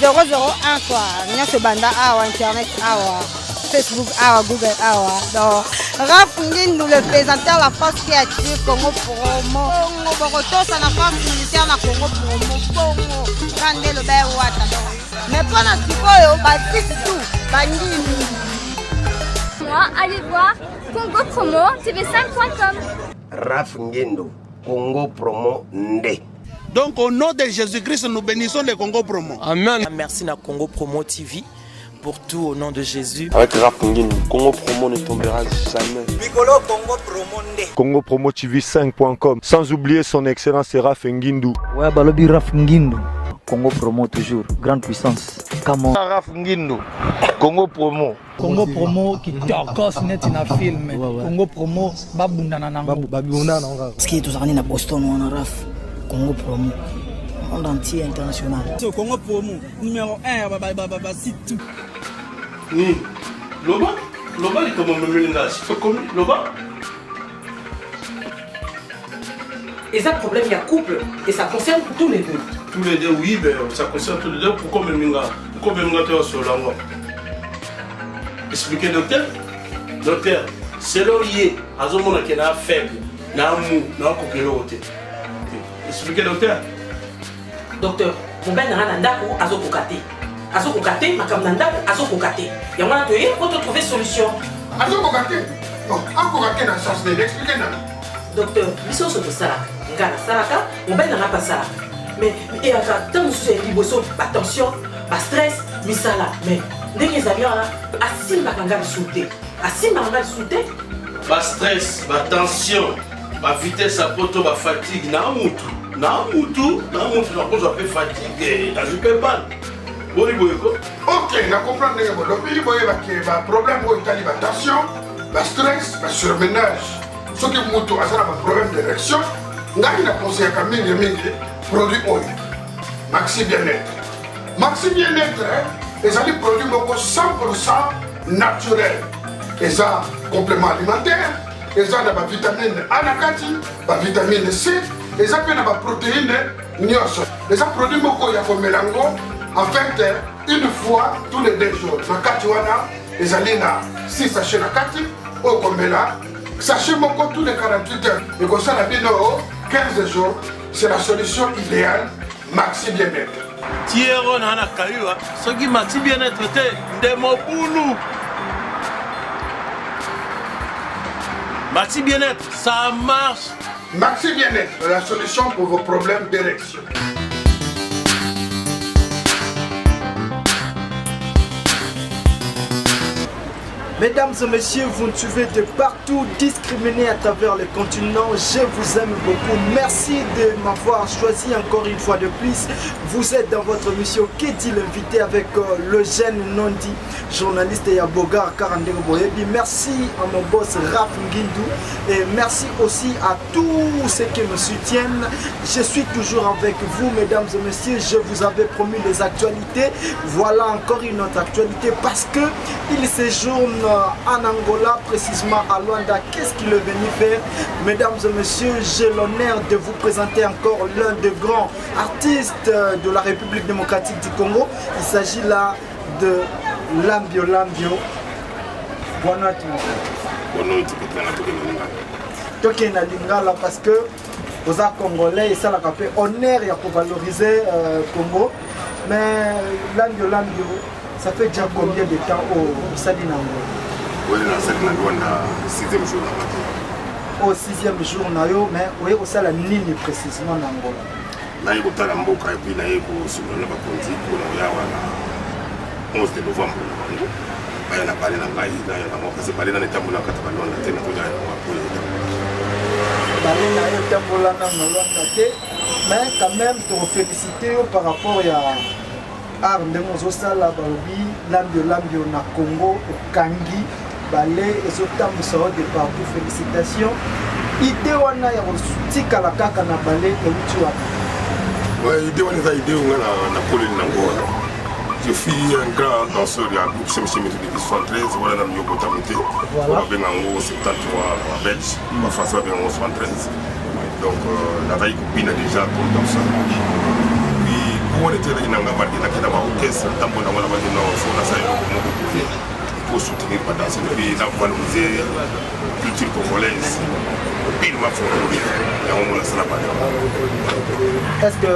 001 quoi. Nyonso banda awa internet awa. Facebook awa, Google awa. Donc, Raph Ngindu, le présentateur de la force créative Congo Promo. Congo Borotosa, la force militaire de Congo Promo. Congo, Kande le Bé Ouattara. Mais pour la Sikoyo, c'est tout. Bangini. Moi, allez voir Congo Promo, tv5.com. Raph Ngindu, Congo Promo Nde. Donc au nom de Jésus-Christ, nous bénissons le Congo Promo. Amen. Merci à Congo Promo TV pour tout au nom de Jésus. Avec Raph Ngindu, Congo Promo ne tombera jamais. Piccolo Congo Promo Nde. Congo Promo TV5.com. Sans oublier son excellence Raph Ngindu. Ouais, Balobi Raph Ngindu. Congo Promo toujours, grande puissance. Comment Raph Ngindu, Congo Promo. Congo Promo qui t'orcos net na film. Congo Promo babundana nango. Babundana nango. Ski tout ça na Boston on a Raph. Congo Promo. Monde entier international. Congo Promo numéro 1 ba site. Ni Loba il comment me mélange. Comme Loba. Et ça problème il y a couple et ça concerne tous les deux. Tous les deux, oui, mais ça concerne tous les deux. Pourquoi même tu es sur la voie? Expliquez, docteur. Docteur, c'est l'orier. À ce moment-là, il y a un faible, il y a un mou, il y a un coquillot. Expliquez, docteur. Docteur, mon ben n'a pas d'andako à Zokokate. À Zokokate, ma kamnandako à Zokokate. Il y a un atelier pour trouver solution. À Zokokate? Non, à Zokokate, n'a chance d'expliquer. Docteur, mission sur le salak. Ngana salaka, mon ben n'a pas ça. Mais il y a tant de choses attention, pas stress, mais ça là. Mais dès que les avions là, assis ma kanga sauter, assis ma kanga sauter. Pas stress, pas tension, pas vitesse à poto, pas fatigue, na mutu, na cause après fatigue, na je peux pas. Bon il ok, na comprendre que bon, le pays va problème au Italie, pas tension, pas stress, pas surmenage. Ce qui mutu a ça un problème d'érection, n'a il a conseillé quand même produit oil. Maxi Bien-être. Maxi Bien-être, les alliés produits 100% naturels. Et ça, complément alimentaire. Et ça, il y a la vitamine A, la vitamine C. Et ça, il y a la protéine nyos. Et ça, produit beaucoup de mélango. En fait, une fois tous les 2 jours. Dans Katiwana, les alliés 6 sachets na Kati. Au Komela, sachez beaucoup tous les 48 heures. Et comme ça, la vie 15 jours. C'est la solution idéale, Maxi Bien-être. Thierry Nana Kayua, ce qui Maxi Bien-être était de Moboulou. Maxi Bien-être, ça marche. Maxi Bien-être, la solution pour vos problèmes d'érection. Mesdames et messieurs, vous nous suivez de partout, discriminés à travers le continent. Je vous aime beaucoup. Merci de m'avoir choisi encore une fois de plus. Vous êtes dans votre mission Qui dit l'invité avec le jeune Nondi, journaliste Yabogar Karandego Boyebi. Merci à mon boss Raph Ngindu et merci aussi à tous ceux qui me soutiennent. Je suis toujours avec vous, mesdames et messieurs. Je vous avais promis les actualités. Voilà encore une autre actualité parce que il séjourne en Angola, précisément à Luanda. Qu'est-ce qu'il est venu faire? Mesdames et messieurs, j'ai l'honneur de vous présenter encore l'un des grands artistes de la République démocratique du Congo. Il s'agit là de Lambio. Bonne nuit. Tokena Lingala parce que vous êtes Congolais et ça l'a fait honneur pour valoriser Congo. Mais Lambio, ça fait déjà combien de temps au Sadinango? Oui, au 6e jour. Au 6e jour, mais oui, au Sala Nini précisément en Angola. Là, il y a un et puis il y a un 11 novembre. Il y a parlé dans la il parlé dans les tables de mais quand même, te féliciter par rapport à art de Mozosala Barobi, Lambio na Congo, Kangi, Balé et Sotam sort de partout. Félicitations. Idée wana ya tika la kaka na Balé et Utua. Ouais, idée wana za idée na Pole Nangola. Je suis un grand danseur du groupe Chemchemi de 73, voilà dans le Yoko Tamuté. Voilà. On a en 73 en Belge, en France on a en 73. Donc la veille copine déjà comme danseur. Puis pour les télé n'a pas marqué dans la orchestre tant qu'on a la base non faut la salle pour soutenir pas dans ce pays dans valoriser culture congolaise pile ma faut et on la salle pas est-ce que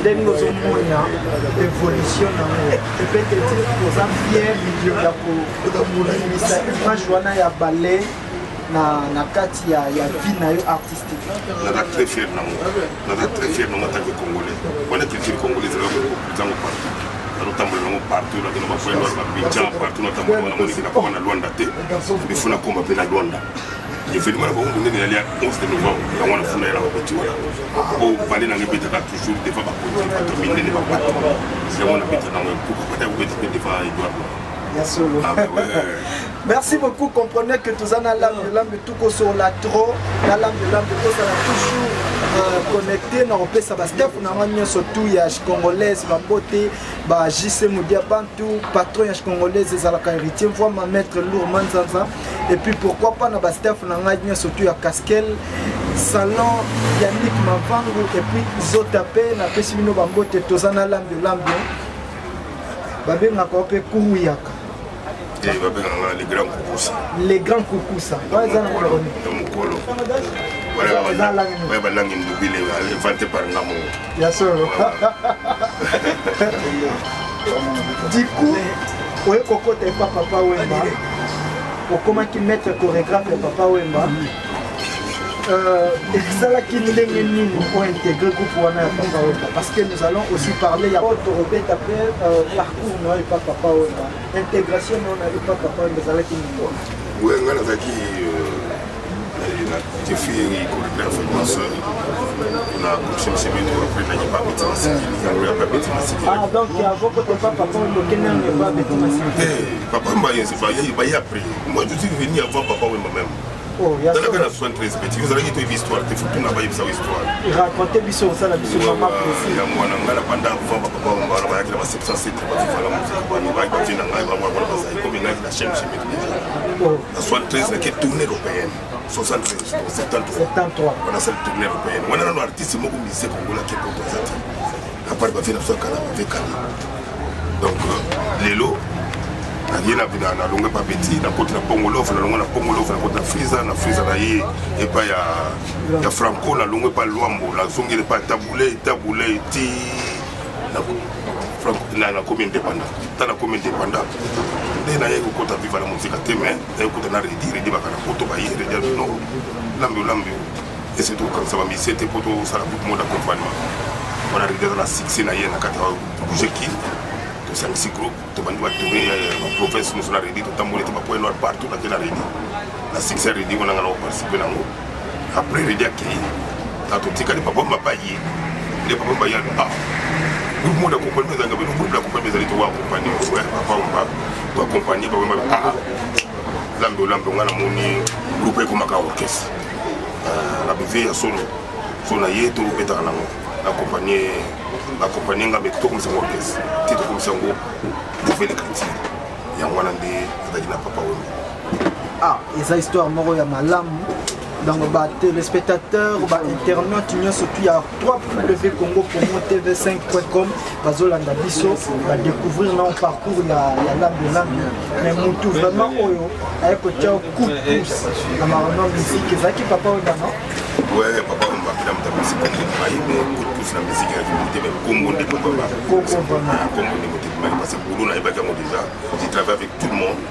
les nos hommes évolution peut-être aux anciens milieu la pour Joana ya ballet na kati ya vie na yo artistique na très fier na très fier en tant que congolais on est culture congolaise là pour partout nous tambulons partout là dans ma foi là bidjan partout nous tambulons na monique na koma na Luanda te bifuna koma pe na Luanda événement là on est allé à 11 de novembre là on a funa là petit wala au parler na ngebe ta toujours des fois ba terminer les pas c'est on habite dans un coup peut-être vous êtes des fois Edouard. Merci beaucoup. Comprenez que tout ça dans l'âme de l'âme tout sur la trop, dans l'âme de l'âme tout ça toujours connecté. Nous repère ça parce que nous avons surtout il y a congolaise, ma beauté, bah JC Moudia Bantou, patron il y a congolaise et la héritier voit ma maître lourd Manzanza et puis pourquoi pas na Bastef nous avons surtout il y a Casquel, salon Yannick Mavango et puis Zotapé na Pessimino Bambote tout ça dans l'âme de l'âme bien. Babé n'a pas pu courir. Et les grands coucous. Les grands coucous. Voilà, la langue inventée par Namo. Bien sûr. Du coup, oui, Coco, t'es pas Papa Wemba. Comment qui mettre chorégraphe et Papa Wemba. Et ça là qui nous pour intégrer le groupe Wana Papa Wemba. Parce que nous allons aussi parler, il y a autre Robert après parcours, non, et pas Papa Wemba. Intégration, non, et pas Papa Wemba, ça là qui nous. Oui, on a qui j'ai fait chorégraphe et danseur. On a couché chez nous après la Nipa Bétimasiki. Ah, donc avant que Papa Wemba, quel n'est pas Bétimasiki? Papa Wemba, il a appris. Moi, je suis venu avant Papa Wemba même. Dans la canne à 73 petits, vous avez dit une histoire, il faut tout n'avoir une histoire. Racontez Bissot, ça, la Bissot, maman précis. Il y a moi, pendant papa, on va avoir la 707, on va faire la musique, on va venir dans la comme il y a la chaîne chez nous. La 73, la tournée européenne, 73, 73. On a cette tournée européenne. On a un artiste, moi, qui me disait qu'on voulait qu'il y ait pour toi. À part, il y a avec Kali. Donc, les lots. Il y a un longue papeti, na côté na Pongolof, na longue na Pongolof, na côté na Friza na ye et pas ya Franco na longue pas Luambo, la zongue n'est pas taboulé ti na Franco na commune indépendant. Dans la commune indépendant, dès na ye ko kota viva la musique te mais na ko na redi ba kana poto ba ye redi no lambi et c'est tout comme ça va mi c'était poto ça la beaucoup monde accompagnement. On a redi dans la 6 na ye na kata bouger qui 5-6 groupes, tu vas tourner en province, nous sommes réunis, tu vas pouvoir noir partout, tu vas réunis. La 6 est réunie, on a participé dans l'eau. Après, réunis à qui? Dans tout petit cas, les papas m'ont payé. Les papas m'ont payé. Ah, tout le monde accompagne mes amis, le groupe l'accompagne mes amis, tu vas accompagner. Ouais, papa, on va accompagner, papa, on va. Ah, l'ambe, on a mon groupe comme un orchestre. La buvée à solo, son aïe, tout le monde est dans l'eau. Accompagner avec tout comme ça orchestre titre comme ça nouvelle critique ya wana ndé na Papa Wemba. Ah, esa histoire moro ya malamu dans ba téléspectateurs ba internautes ñu surtout ya www.congopromo.tv5.com bazolanda biso ba découvrir non parcours ya lambe mais mutu vraiment oyo ay ko tchao coup pouce na marano musique ezaki Papa Wemba non. Ouais, Papa Wemba bila mta musique mais coup pouce la musique mais Congo de Papa Congo de Mali parce que pour nous on a déjà j'ai travaillé avec tout le monde.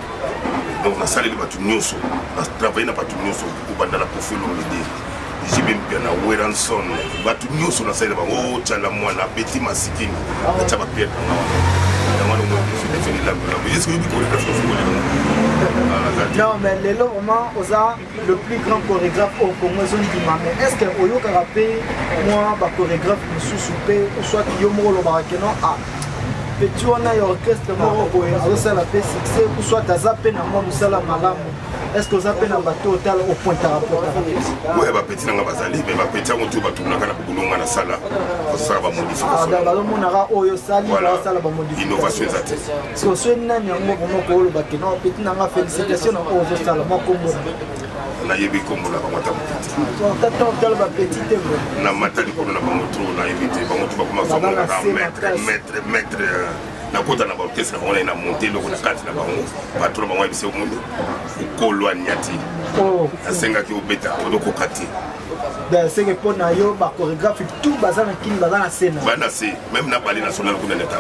Donc on a salé les battus nyonso, on a travaillé na battus nyonso pour banda la profilo l'idée. J'ai même bien na Weranson, battus nyonso on a salé ba oh tchala moi na petit masikini, na tchaba pierre na wana on a fait la est-ce que vous chorégraphe non mais les lots vraiment osa le plus grand chorégraphe au Congo zone dimame. Est-ce que oyo karapé moi ba chorégraphe monsieur soupé soit yomo lo barakeno ah petit on a orchestre moro boyo ça la fait succès ou soit azapé na moi musala malamu. Est-ce que vous avez un bateau total au point de rapport? Oui, petit n'a pas sali, mais petit on trouve tout na kana bulunga na sala. Ça va modifier. Ah d'accord, on aura oyo sali, la sala va modifier. Innovation zate. So so nani yango bomo ko lo bakeno petit n'a pas félicitation na oyo sala moko mo. nayebi kombo na bango ata mokiti totala bapetite na mata likolo na bango tro nayebi te bango tu bakoma bamonaka maître nakota na baorkestre na bango naye na monte eloko na kati na bango bato na bango ayebisi omoni okolwa niati asengaki obeta odokoka te seke mpo na yo bachorégraphe tout baza na kini baza na scène bana se même na bale national kuna neta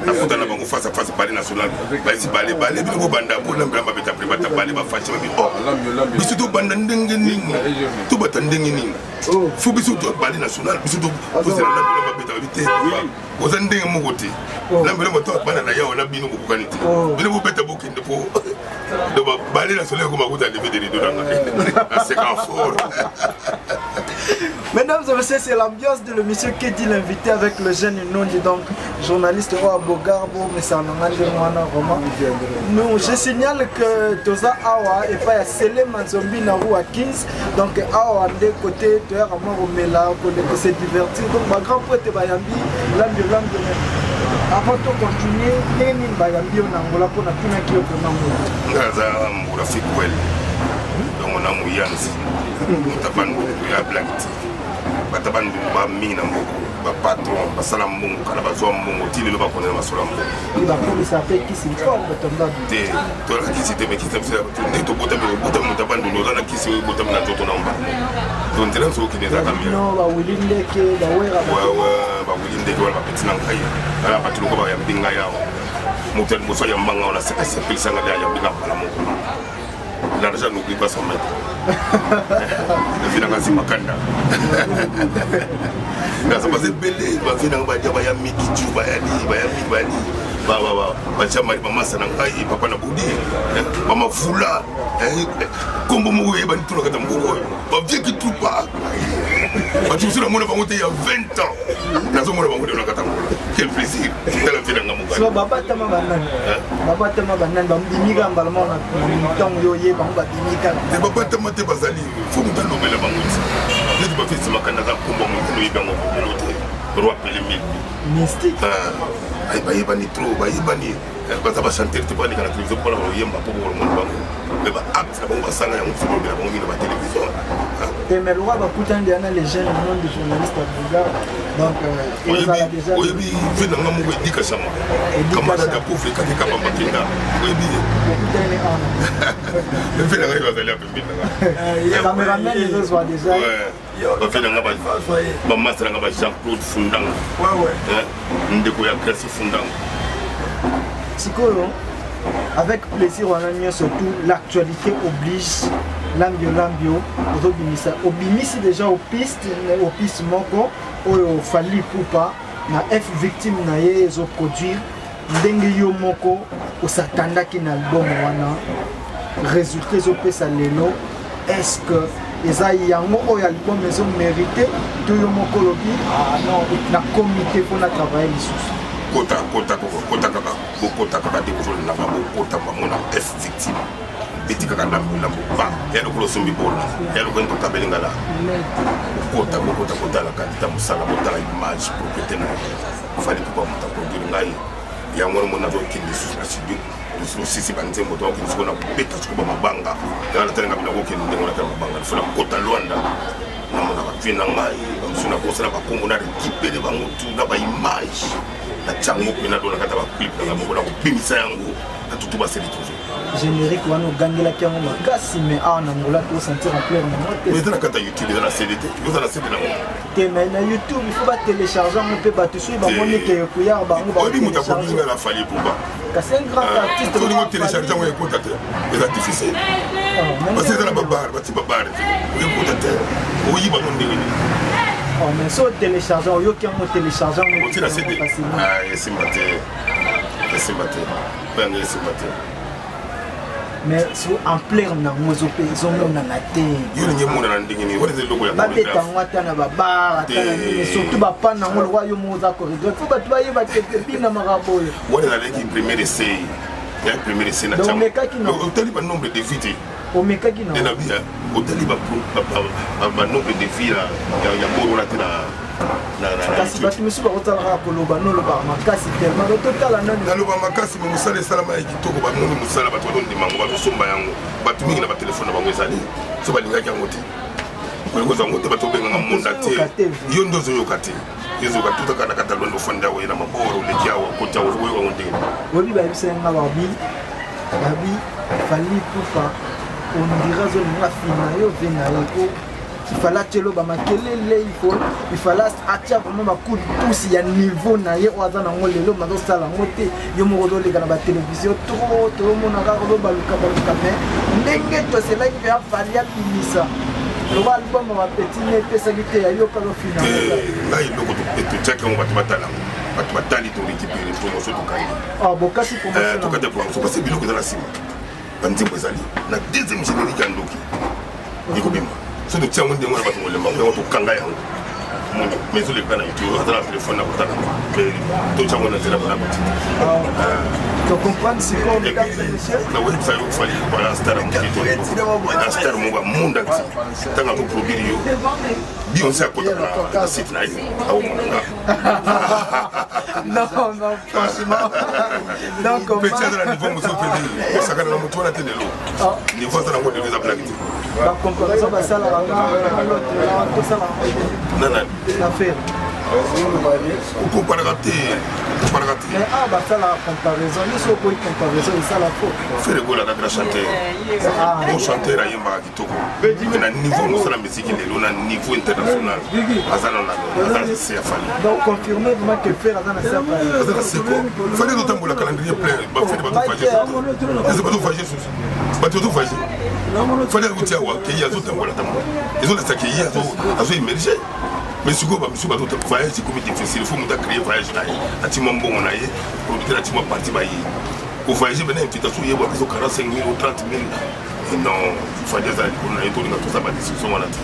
nakuta na bango face à face bale national baisi bale biloko banda mpona mbela babeta privata bale bafashi babi biso tobanda ndenge nini tobata ndenge nini fo biso bale national biso tozela na bilo babeta babi te oza ndenge moko te na mbela moto bana na yawa na bino bokokani te bino bobeta bokende po bale national komakuta leve de rideau nanga asekan fort. Mesdames et messieurs, c'est l'ambiance de l'émission qui dit l'invité avec le jeune Nondi, donc journaliste Roi Bogarbo, mais c'est un roman. Nous, je signale que Toza Awa et pas Sele Manzombi Naru à 15, donc Awa de côté, tu es à Romela, pour se divertir. Donc ma grand poète Bayambi, l'ambiance. Avant de continuer, Nénin Bayambi en Angola pour la pina qui est au Namou. Gaza Mourafi Kouel, donc on a Mouyanzi. Mutabandu ya black batabandu ba mina mboko ba patron basala mbongo kala bazwa mbongo tili lo bakona masolo mbongo ba komisa pe kisi ko batonda te to la kisi te me kisi te to bota mutabandu lo na kisi bota na toto na mba donc tela so ki neza kamia no ba wilinde ke ba wera ba wilinde ko ba petina ngai ala patulu ko ba ya binga yao mutel muso ya mbanga ona seka sepilisa ngala ya binga pala moko. L'argent n'oublie pas son maître. Le film a makanda. Là ça passe belé, va venir ba dia ba ya miki tu ba ya ni ba chama mama sana ngai papa na budi. Mama fula. Kombo mo ye ba ntula kata mboko. Ba vie qui tout pas. Ba tu sura mona ba ngote ya 20 ans. Na zo mona ba ngote na kata mboko. Quel plaisir. Tala fina ngamu. So baba tama banani. Baba tama banani ba mbimika mbalama na mutango yo ye ba mbimika. Te baba tama te bazali. Faut mutalo mela ba ngote. Ne tu ba fisi makanda ka kombo mo no yibango ko roi pele mystique. Bayiba ni trop, bayiba ni baza ba chanter te pas ni kana télévision pour la yemba pour le monde bango. Mais ba acte na bango sanga ya mfumo bila bango ni ba télévision. Et mais roi ba kutandi ana les jeunes monde de journalistes à Buga. Donc ils ont déjà oui vena ngamu ko dika sama. Kamara da pauvre ka ka ba makinda. Oui kutani ana. Le vena ngayo bazali a pembina nga. Cameraman ils ont déjà. Ba vena ngaba ba master ngaba Jean-Claude Fundanga. Ndeko ya Gracie Fundanga. Sikolo, avec plaisir, on a mis surtout l'actualité oblige. Lambio, obimisi déjà aux pistes moko, au fali poupa, na F victime na ye zo produire, ndenge yo moko, au satanda ki na album wana, résultat zo pesa lelo, est-ce que eza yango oyo album ezo mérité, to yo moko lobi, ah non, na comité pour na travailler lisusu. Kota kaka découvrir na ba kota mamona F victime. Petit kaka ndambu ba yalo ko sombi bola yalo ko nto kabelinga la kota la kata musala botala image propriété na fali ko muta produire ngai ya ngoro mona zo kindi su na studio so sisi banze moto ko siko na beta siko ba mabanga ya na tenga bila ko kindi ngora ka mabanga fula kota Luanda na mona ba fina ngai ba musuna ko sala ba kongo na récupérer ba mutu na ba image na chango pena do na kata ba clip na mo ko pimisa yango na tutu ba seli toujours générique wana ogangela kiango makasi mais awa na ngola to sentir en plein moment mais dans la carte YouTube dans la CDT dans la CD na mo te mais na YouTube il faut pas télécharger on peut pas tout suivre ba moni ke kuya bango ba oui muta ko binga la fali pour ba c'est un grand artiste ko ni télécharger on écoute c'est difficile parce que dans la babar ba ti babar on écoute oui ba mon ndenge oh mais so télécharger on yo ki on télécharger on ti la CD ah c'est maté ben c'est maté mais sur en plein na mozope zomo na naté yo ngi mona na ndingi ni wala logo ya ba beta ngata na baba surtout ba pa na ngolo wa yo moza ko regret faut ba tu ba yeba te bina maraboyo wala na leki premier essai ya premier essai na chama o taliba nombre de vies o meka ki na na bien o taliba ba nombre de vies ya boro na tena kasi bato mosusu bakotalaka koloba nolobaka makasi tellement totala nani naloba makasi me mosala esalama ya kitoko bamoni mosala bato bazondimango bazosomba yango bato mingi na batelefone na bango ezali so balingaki yango te kolikoza yango te bato obenganga monda te yo nde ozoyoka te yozoyoka tutaka na katalonde ofanda oye na maboro oleki awa koti awa oyoka ngo ndenge oyebi bayebisananga babi fali pupa ondira azolinga fina yo ve na ye il fallait atelo bamakelele il fallait atia vraiment bacoup de pouce ya niveau na ye oyo aza nango lelo bazosala yango te yo moko ozoleka na batelevizio tomonaka baluka me ndenge toselaki mpe afali abimisa loba album ya bapeti ne epesaki te ya yo kaka fina ngai eloko totiaki yango bato batala bato batali torécupere promotion tokangi bokati tokati ya promotion parce biloko eza na nsima banzembo ezali na deuxième générique ya ndoki ekobima so totia yango ndenge wana bato kolemba yango tokanga yango mondo mais ezoleka na youtube aza na telefone na kotala totia yango na nzela bona koti tocomprendre sikoyo na website okufali wala star na star moko amunda ti ntango akoproduire yo bionse akotaka na site na ye aomonanga non franchement donc peti aza na niveau mosusu mpe osakana na motu wana te lelo niveau aza nango lelo eza blaki te bacomparaison basalaka tosala nanani affaire okomparaka te mais basalaka comparaison nyonso okoyi comparaison esala fo fere golaka gra chanteur bon chanteur ayembaka kitoko me na niveau mosala musiki lelo na niveau international aza na se afali donc confirmer vraiment que fer aza na se afali aza na seko fale totambola calendrier plein bafere batofage susu bato bazofage fale akuti awa kei azotambola tambola ezolasa kei azoemerge mais sikoyo bamisu bato voyage ekomi difficile il faut moto acréer voyage na ye atima mbongo na ye producteur atima parti baye kovoyage bena invitation oyebwa biso 45 000 ou 30 000 non fadi azala likolo na ye tolinga toza badiscussion wana te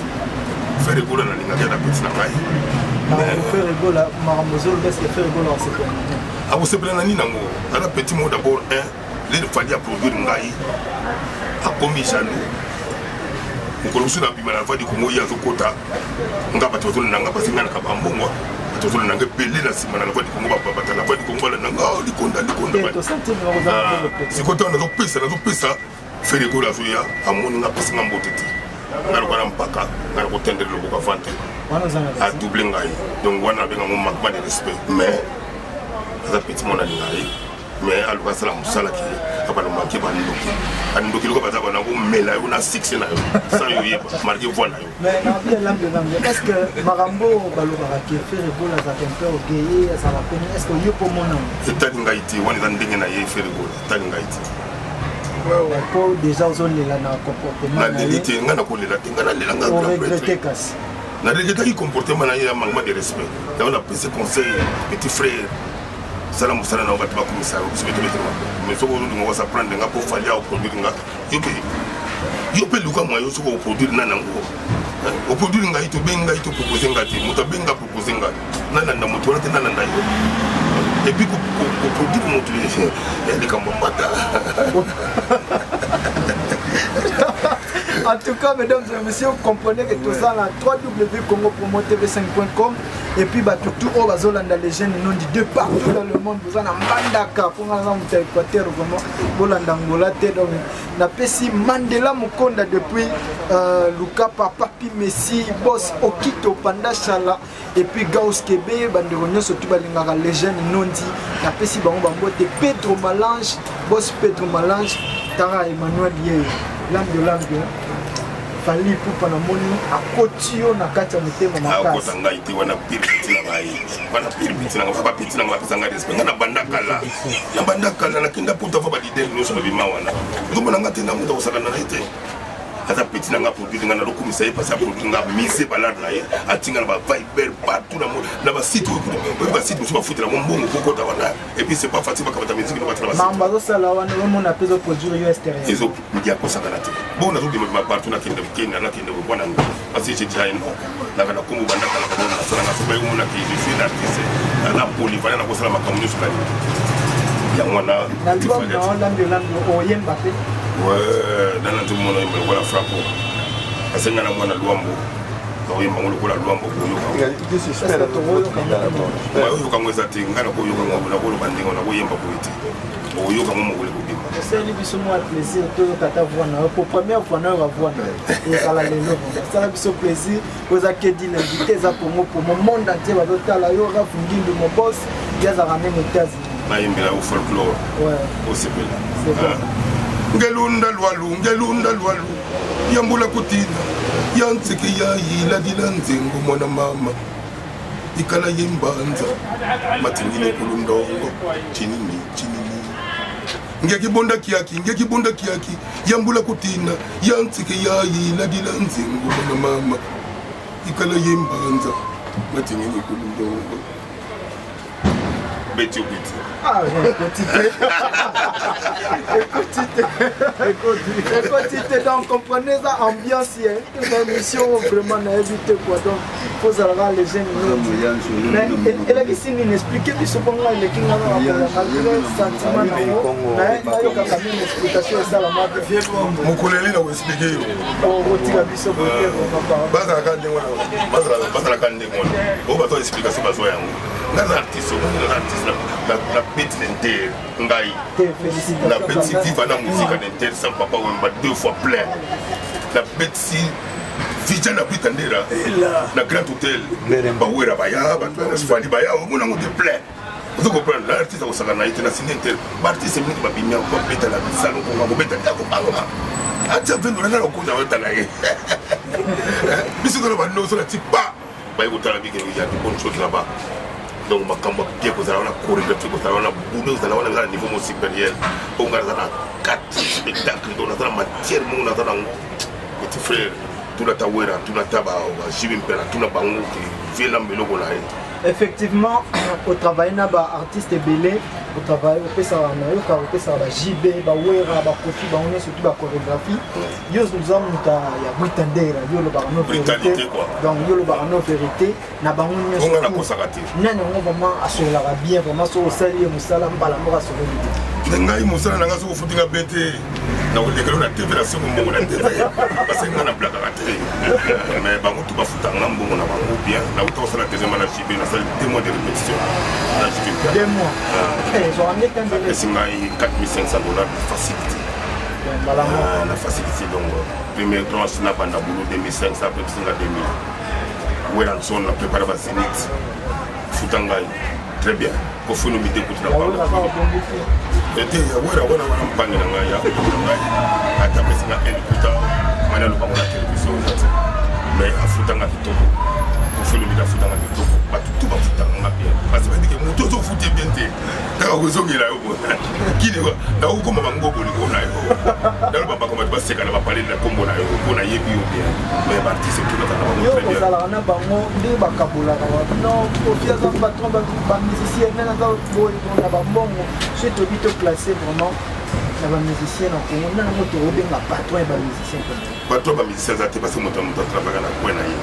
faire egola nalingaki na peti na ngai akosepela na nini nango ala peti mo d'abord lele fadi aproduire ngai akomi jaloux mokolo mosusu nabima na vadi kongo ye azokota nga bato bazolenanga pasi ngai nakaba mbongwa bato bazolenanga ebele na nsima na lavadi kongo batala vadi kongo balenanga likonda sikoyo ntango nazopesa fere ekolo azoya amoni nga apesinga mbote te nga lokola mpaka nga nakotendele loboko avante adouble ngai donc wana nabengango manquement de respect mais aza peti mo nalinga ye mais aluka asala mosalaki abanomaki bandoki loka baza banango mela yo na succès na yo sans yo yeba marqué voix na yo mais est-ce que makambo balobaka ke fere ebola azaka mpe ogeye azala peni est-ce que yo pomona etali ngai te wana eza ndenge na ye fere ebola etali ngai te po déjà ozolela na comportement naleli te ngai nakolela te ngai nalelanga kasi naregretaki comportement na ye ya manquement de respect yango napese conseil petit frère sala mosala na bato bakomisa biso betobetema mais soki ozolinga osaprendre nga mpo fali a oproduire nga yo mpe luka mwa yo soki oproduire na nango oproduire ngai tobengi ngai topropose nga te moto abengi nga propose nga nalanda moto wana te nalanda yo epuis koproduire moto ya likambo mbata En tout cas, mesdames et messieurs, vous comprenez que tout ça, la www.congopromotv5.com et puis tout au bazolanda les jeunes non dit de partout dans le monde, vous en avez Mbandaka, pour nous Équateur, vraiment, Bolanda Angola, donc na pesi Mandela Mukonda depuis Luka Papi Messi, Boss Okito Panda Chala et puis Gauss Kebe, Banderonyo surtout balingaka les jeunes non dit na pesi bango bangote Pedro Malange, Boss Pedro Malange, Tara Emmanuel Yeye, l'âme de l'âme. Fali pupa na moni akoti yo na kati ya motema makasi akota ngai te wana piripiti na ngai wana piripiti na ngai bapiti na ngai bapesa ngai respect nga na bandakala nakenda puta fa balidere nyonso babima wana ozomona nga te na moto akosakana na ye te aza peti na nga produire nga nalokomisa ye pasi aproduire nga mise balade na ye atinga na baviber partout na basite oyo basite mosusu bafutelamo mbongo kokota wana epuis c'est pas facile bakabata musiki nobata na basite bazosala wana omona mpe ezoproduire yo extérieur ezomidi akosakana te bongo nazobima partout nakende kenya nakende bwana nga asi ecediaye no naka na kombo bandakala kamona nasalanga soki bayomonaki je suis un artiste aza polyvalent nakosala makambo nyonso kali yango wana oyemba mpe nana nzomona yemba lokola frapo asenga na mwana lwambo oyemba ngo lokola lwambo oyoka ngo eza te ngai nakoyoka ngo nakoloba ndenge nakoyemba boye te oyoka ngo mokole kobima osali biso mwa plaisir toyoka ta voix na yo po première fois nayo bavoix na yo ezala lelo osala biso plaisir oza kedi l'invité eza Congo Promo monde entier bazotala yo Rafu Ngindu mon boss yazaka meme États-Unis nayembela o folklore osepela ngelunda lwalu yambula kutina yantseke yayila dila nzengo mwana mama ikala yembanza matingine kulundongo chinini ngekibonda kiaki yambula kutina yantseke yayila dila nzengo mwana mama ikala yembanza matingine kulundongo Betty. Ah, écoutez, donc comprenez ça, ambiance, une émission vraiment à éviter quoi, donc faut savoir les jeunes. Mais elle a dit si nous expliquer plus souvent les qui n'ont pas malgré sentiment mais il y a quand même une explication ça la marque. Mon collègue là vous expliquer. On retire biso beauté on va pas. Baza la kande moi. On va toi explication bazo yango. Naza artiste la petite l'inter ngai la petite viva la musique en inter sans papa wemba 2 fois plein la petite vija na bitandera na grand hôtel bawera baya batwana sifani baya omona ngo de plein vous comprenez l'artiste au sakana ite na sinenter artiste mingi babimia ko beta la salon ko ngo beta ko bangoma acha vendo na ko na weta la ye biso ko ba no so la tipa ba ko tala bige ya ko chose là-bas. Donc makambo bien que ça on a chorégraphie que ça on a boulot ça on a niveau supérieur on a ça 4 spectacles on a ça matière on a ça petit frère tout la tawera tout la taba jibimpela tout la bango qui vient l'ambelo ko là. Effectivement au travail na ba artiste belé au travail au pesa na yo ka au pesa ba JB ba wera ba kofi ba on est surtout ba chorégraphie yo nous avons ta ya Britandera yo le ba no vérité donc yo le ba no vérité na ba on est on a ko sakati nani on vraiment assurer bien vraiment so sali musala mbala mo assurer ngai musala nanga so futinga bete na ko lekelo na TV la seconde mo na TV parce que na blague à télé mais bango tout ba futanga mbongo na bango bien na ko sala deuxième na JB na sala 2 mois de répétition na JB 2 mois ils ont amené quand même c'est $4,500 de facilité la facilité donc premier tranche na banda boulot 2500 après 2000 ouais en son la préparer va Zénith futanga très bien ko funu mi découte na banda ete ya wera wana mpangi na ngaya ata pesa na elikuta mana lo bango na télévision mais afutanga kitoko ko funu mi da futanga kitoko batutu ba futanga bien parce que ndike muto zo futé bien te ta ko zongela yo kine ko da ko koma bango boli ko na yo da ba ko ba seka na ba parler na kombo na yo ko na yebi yo bien mais artiste tout na bango très bien yo ko na bango ndi ba kabula na non ko fiya za patron ba musicien na za boy na ba mbongo c'est to bito classé vraiment na ba musicien na ko na moto obenga patron ba musicien patron ba musicien za te parce que moto travailler na ko na ye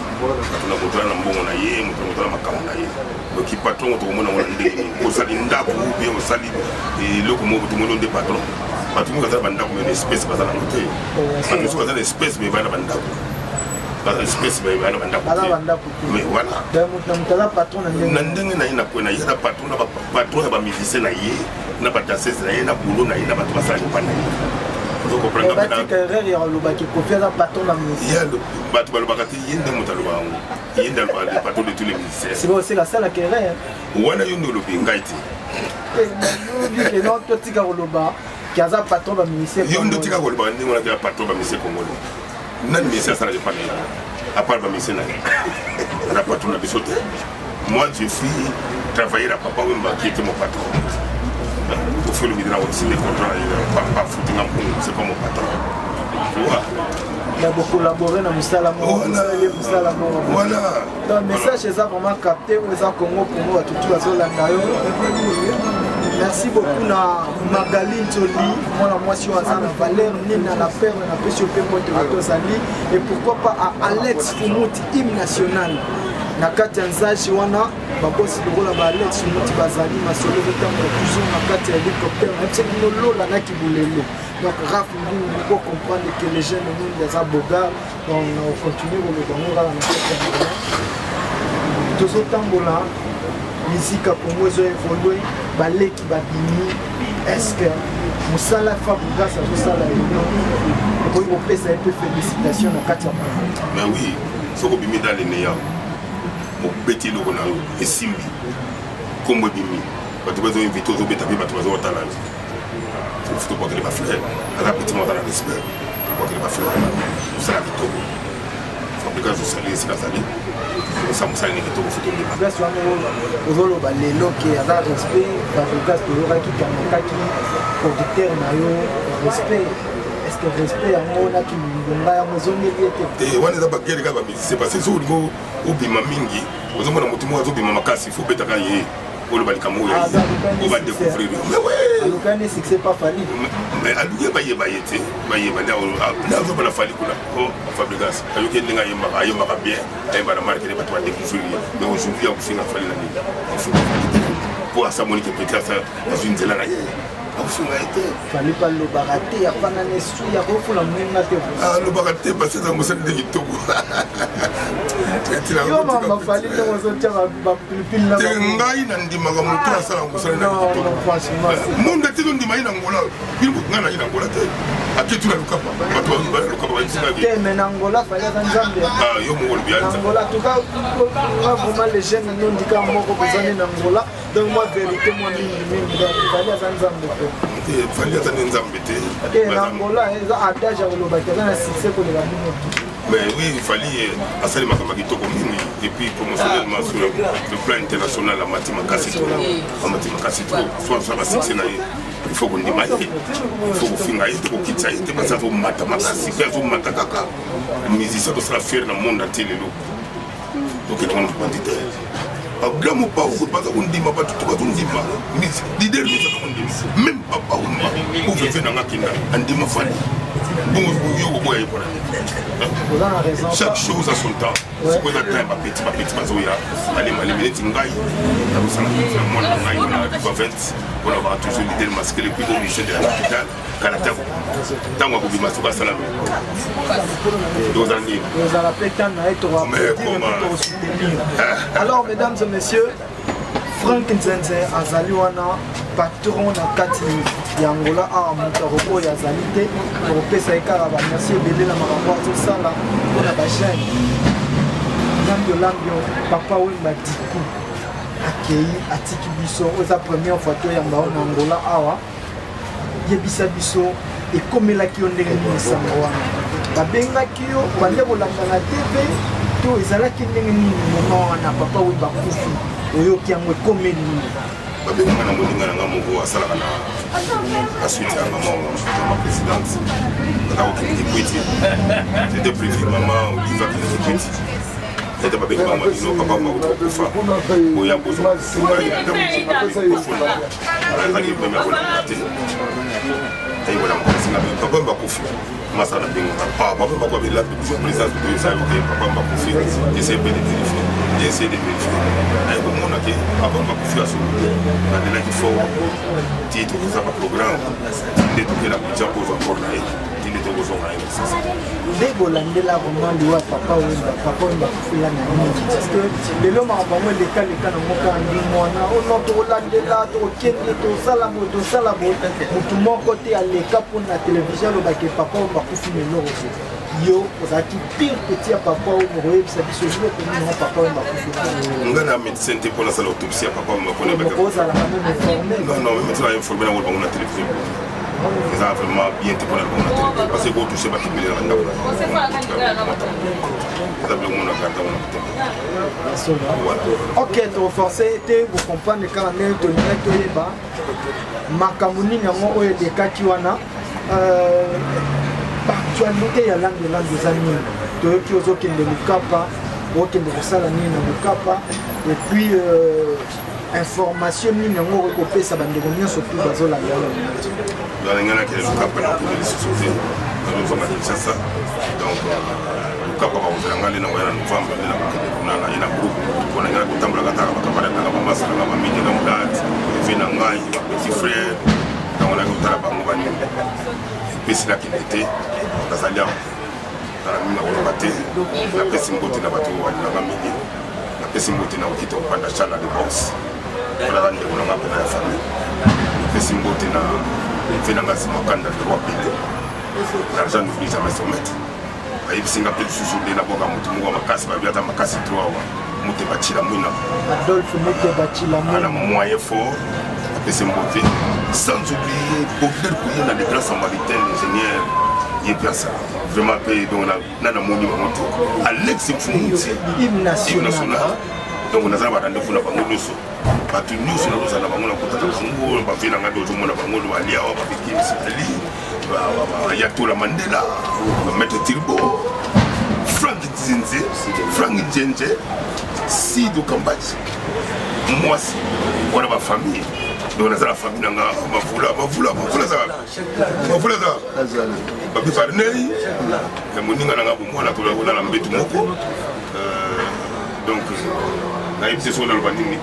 tuna moto na mbongo na ye moto na makamu na ye donc patron to mona mona ndenge ko sali ndako bien o sali et loko mo to mona ndé patron patron ka za banda ko une espèce ba za na moto parce que ça une espèce mais va na banda ko espèce mais va na banda ko mais voilà donc na patron na ndenge na ina ko na yera patron na ba patron ba musicien na ye na ba danseuse na ye na boulot na ye na ba to basala ko na ye vous comprenez pas que derrière le baki ko faire la patron la musique ya le batu ba bakati yende mutalo bango yende le patron de tous les musiciens c'est bon c'est la salle qui est wana yondo lo bingaiti que non to tika ko loba qui a za patron ba musicien yondo tika ko loba ni wana ka patron ba musicien congolais nan musicien ça je pas à part ba musicien na patron na bisote moi je suis travailler à papa Wemba qui était mon patron. Au fil du temps, aussi les contrats, pas foutu en bon, c'est pas mon patron. Il a beaucoup collaboré dans Moussala Moro. Voilà. Le message est vraiment capté aux Congo pour moi, tout le monde. Merci beaucoup à Magali Nzoli, moi je suis à Valère, Nina la Père, on a pu choper pour Sali, et pourquoi pas à Alex Fumut, hymne national. Na kati ya nzaji wana babosi lokola baalex moti bazali masolo ezotambola toujours na kati ya hélicoptère na biso nolola naki bulelo. Donc Raf Ngungu pour comprendre que les jeunes nous les a boga on continue le bango là na kati ya ngala tozotambola musique Congo ezo évoluer baleki babimi est-ce que mosala Fabregas azosala okoki kopesa un peu félicitation na kati ya mais oui soko bimi dans les néa mobeti eloko na yo esimbi kombo ebimi bato bazoinvite ozobeta mpe bato bazotala faut pas que les frères rapidement dans la respect pour que les frères ça la kitoko Fabregas je salue c'est la salle ça me salue kitoko photo de Fabregas ozolo ba lelo ke ada respect Fabregas to yora ki kamokaki producteur na yo respect est-ce que respect yango na ki ngonga ya mozongi liete wana za bakere ka ba c'est parce que so ngo obima mingi ozomona mutu mo azobima makasi faut betaka ye on va découvrir. Mais oui. Le succès pas fallu. Mais à lui, il va y être. On va fallu pour Fabregas. Il y a bien, il va marquer les bâtiments découvrir. Mais aujourd'hui, on finit à faire l'année. Pour ça, Monique peut-être dans une zélande. Fallait pas le barater, à pas n'en est il y a beaucoup la même ah, le barater, parce que ça me semble de Togo. Yo mama fallait que on sorte à plus la. Tengai nandi magamuto asala musala na Togo. Non, franchement. Monde te donne dimai na Angola. Il faut ngana ina Angola te. Aketu na lukapa. Bato ba lukapa ba tsika bi. Te mais Angola fallait dans Zambie. Ah, yo mo bien. Angola tout cas vraiment les jeunes non dit quand moko besoin en Angola. Donc moi vérité moi mingi fallait dans Zambie. Fallait dans Zambie te. Et Angola est à adage au Bakana succès pour les amis. Mais oui, il fallait assaler ma Kitoko Mini et puis promotionnellement sur le plan international à Matima Kassito. À Matima Kassito, soit ça va succès. Il faut qu'on démarre. Il faut qu'on finisse. Il faut qu'on quitte ça. Il faut qu'on Matakassito. Il faut qu'on Matakaka. Les musiciens doivent faire dans le monde entier. Donc il faut qu'on quantité. Blâme ou pas, parce qu'on dit ma batte, tout le dit ma. L'idée de même pas où je fais dans la Kina, on dit ma famille. Chaque chose a son temps. C'est pour ça que ma petite mazoya, allez, ma limite, on gagne. On aura toujours l'idée de masquer les plus gros méchants de la capitale. Tant qu'on a ma soga salame. Alors, mesdames et messieurs, Frank Nzenze Azaliwana, patron na kati ya Angola a Montaroko ya Zalité, pour pesa ekara ba merci belé la makambo tout ça là pour la chaîne. Lambio papa Wemba Diku akei atiki biso oza première fois to ya mbao na Angola awa yebisa biso et comme la ki ondenge ni sango wana babengaki yo bande bolanda na TV to ezalaki ndenge nini moment wana papa Wemba kufi oyoki yango ekomeli nini babenga na moninga na ngamoko asalaka na asuite ya ma présidente c'était prévu maman Oliva qui nous écoute c'était pas bien maman dino papa m'a kufa boya bozo ali meme ko na tete ay wala ko singa papa m'a kufa masala bingo papa m'a ko be la présidence de ça papa m'a kufa essayer de vérifier d'essayer de vérifier ay ko mona ke papa m'a kufa sur na de la qui faut titre pour ça programme de tout la petite pose encore là Dégolandela vraiment liwa papa Wemba kufula na nini parce que lelo makambo leka na moka ndi mwana onoto olandela to kende to sala mutu moko te aleka pour na télévision lo bake papa Wemba kufi lelo yo ozaki pire petit à papa Wemba yebisa biso jure ko ni papa Wemba kufi ngana médecin te pour la salle autopsie à papa Wemba connaît pas non même tu as informé dans la télévision. Ils ont vraiment bien été pour la bonne parce que vous touchez pas qui veut la ok, tu forcé vous comprenez quand même tu n'es pas makamuni n'amo oye de kakiwana actualité ya langue des amis tu es qui aux qui ne le capa ou qui ne le sala ni ne le capa et puis information nini yango okopesa bandeko nyonso tu bazolanda balingana ke lukapa na kule société nous sommes à Kinshasa donc lukapa ba uzanga lena wala novembre lena kuna ina groupe kuna ngana kutambula kataka bakabana na mama sana mama mimi na mdati vina ngai ba petit frère donc on a kutala bango bani pesi la kinete kazalia tala mimi na kolobate na pesi ngoti na batu wali na mimi na pesi ngoti na ukito kupanda chala de box wala bande kuna ngapa na famille pesi ngoti na vina ngasi makanda de wapite l'argent ne vient jamais se mettre ayi bisinga pe susu de na boka mutu mungu makasi ba biata makasi trois wa mutu bachila mwina Adolphe mutu bachila mwina ana moyen fort pesi ngoti sans oublier Baudel Kouye dans les grands samaritains l'ingénieur Yepia vraiment payé donc on a monument Alex Mfumuti hymne national donc on a ça dans funa bango nyuso batu nyuso na kozala bango na kotata bango ba vina ngado zo mona bango lo alia wa biki misali ba Yatola Mandela ba Maître Tirbo Frank Njenje Sido Kambachi Mwasi wana ba famille donc on a la famille nanga mafula za babi parnei ya moninga nanga bomona to la mbetu moko donc na ibse so na le bandini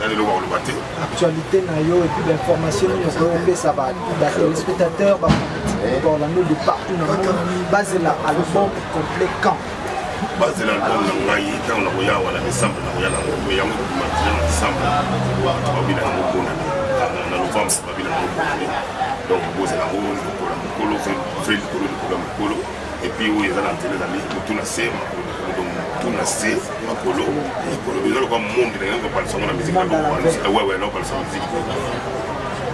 na le lo baté actualité na yo et puis l'information yo ko pesa ba téléspectateurs ba pour la de partout dans le monde basé là album complet quand basé l'album na ngai quand on a voya wala décembre na voya na ya mo ma décembre wa babila ngoko na novembre babila ngoko donc vous êtes là pour le frère pour le et puis où ils ont entendu d'aller tout na c'est donc tout na c'est makolo et ils ont comme monde dans pas le son de la musique ouais non pas le son de musique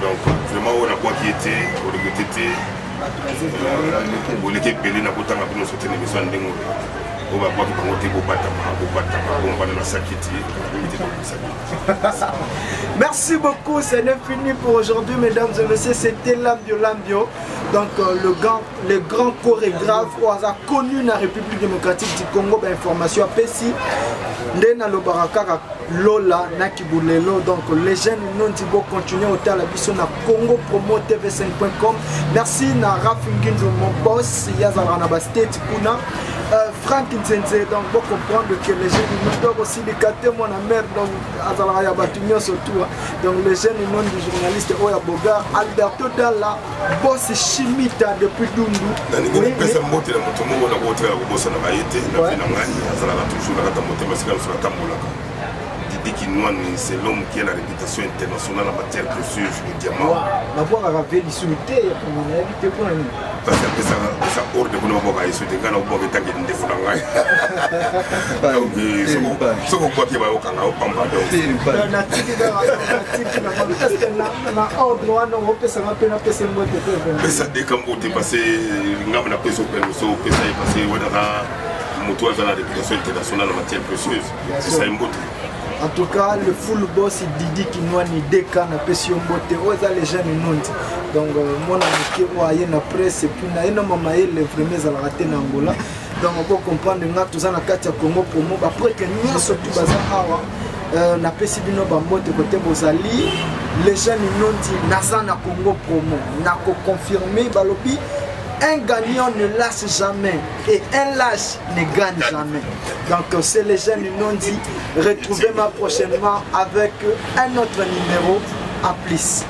donc vraiment on a quoi qui était pour le côté pour l'équipe belé na kotanga bino soutenir besoin ndengo on va voir comment tu peux battre on va dans sa merci beaucoup, c'est fini pour aujourd'hui mesdames et messieurs, c'était Lambio. Donc le grand chorégraphe au hasard connu dans la République démocratique du Congo, information à Pessi Ndena Lobarakaka Lola Nakibulelo. Donc les jeunes non vont continuer au la biso na Congo Promo TV5.com. Merci na Rafinginzo mon boss Yazala Nabastet Kuna Frank Nzenze. Donc pour comprendre que les jeunes doivent aussi décater mon mère donc Azala Yabatumio surtout. Donc les jeunes non du journaliste Oya Boga Alberto Dalla boss Chimita depuis Dundu. Oui, pesa moto na moto mo na bote ya kubosa na bayete na vina ngani Azala toujours na kata moto parce que sur la tambolaka. Kinwani, c'est l'homme qui a la réputation internationale en matière précieuse, le diamant. Ma voix a rappelé l'issue parce que ça hors de nous avoir issu de Ghana au bord de Tanguy de Fulanga. Donc, ce qu'on voit qui va au Kanga au Pamba. Mais ça décambote passé, n'a pas passé au passé, moto dans la réputation internationale en matière précieuse. C'est ça une beauté. En tout cas, le full boss Didi Kinwani Deka na Pession Bote, oza les jeunes non. Donc, mon ami qui a une presse et puis na une maman les vraiment à la rater Angola. Donc, on peut comprendre que tout ça na Katia Congo Promo. Après que nous surtout bazar na Pessi bino bambote côté Bozali, les jeunes non dit Nasa na Congo Promo, na ko confirmer balobi. Un gagnant ne lâche jamais et un lâche ne gagne jamais. Donc c'est les jeunes non dit. Retrouvez-moi prochainement avec un autre numéro. À plus.